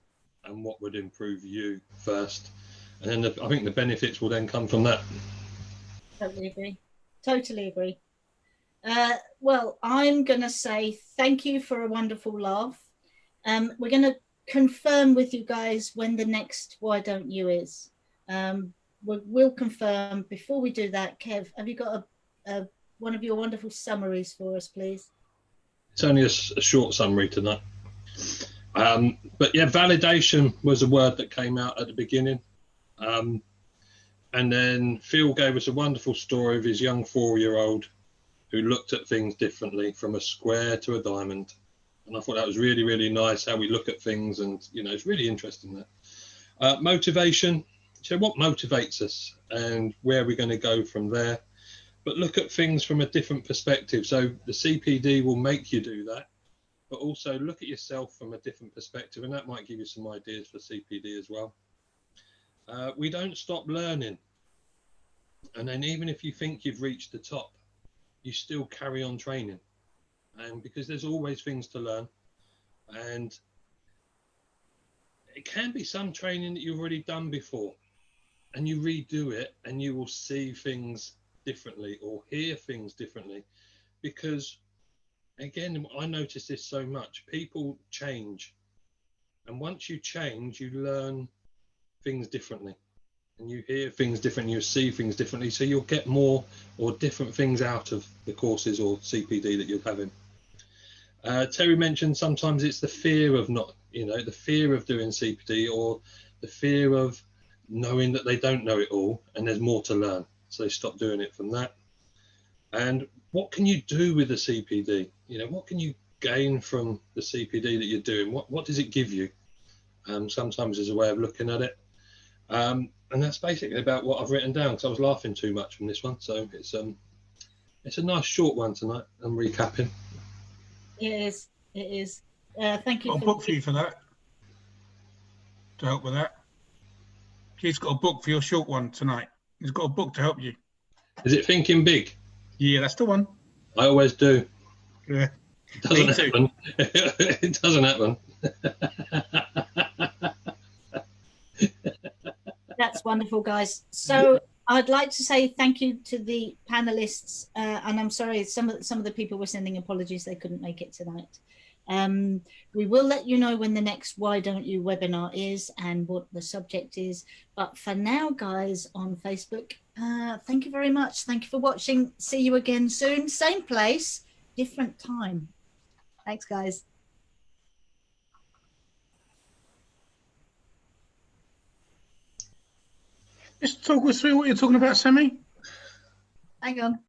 [SPEAKER 3] and what would improve you first. And then I think the benefits will then come from that.
[SPEAKER 1] Totally agree. Well, I'm going to say thank you for a wonderful laugh. We're going to confirm with you guys when the next Why Don't You is. We'll confirm. Before we do that, Kev, have you got one of your wonderful summaries for us, please?
[SPEAKER 3] It's only a short summary tonight. But yeah, validation was a word that came out at the beginning. And then Phil gave us a wonderful story of his young 4-year-old who looked at things differently, from a square to a diamond. And I thought that was really, really nice how we look at things, and it's really interesting that. Motivation. So what motivates us and where we're going to go from there, but look at things from a different perspective. So the CPD will make you do that, but also look at yourself from a different perspective, and that might give you some ideas for CPD as well. We don't stop learning. And then even if you think you've reached the top, you still carry on training, and because there's always things to learn. And it can be some training that you've already done before, and you redo it and you will see things differently or hear things differently, because again, I notice this so much. People change, and once you change, you learn things differently, and you hear things differently, you see things differently, so you'll get more or different things out of the courses or CPD that you're having. Terry mentioned sometimes it's the fear of the fear of doing CPD, or the fear of knowing that they don't know it all and there's more to learn, so they stop doing it from that. And what can you do with the CPD? What can you gain from the CPD that you're doing? What does it give you? Sometimes there's a way of looking at it. And that's basically about what I've written down, because I was laughing too much from this one. So it's a nice short one tonight. I'm recapping.
[SPEAKER 1] It is. Thank you.
[SPEAKER 2] Got a book for you for that, to help with that. He's got a book for your short one tonight. He's got a book to help you.
[SPEAKER 3] Is it Thinking Big?
[SPEAKER 2] Yeah, that's the one.
[SPEAKER 3] I always do.
[SPEAKER 2] Yeah.
[SPEAKER 3] It doesn't happen. It doesn't happen.
[SPEAKER 1] That's wonderful, guys. So I'd like to say thank you to the panelists, and I'm sorry some of the people were sending apologies they couldn't make it tonight. We will let you know when the next Why Don't You webinar is and what the subject is. But for now, guys, on Facebook, thank you very much. Thank you for watching. See you again soon. Same place, different time. Thanks, guys.
[SPEAKER 2] Just talk us through what you're talking about, Sammy.
[SPEAKER 1] Hang on.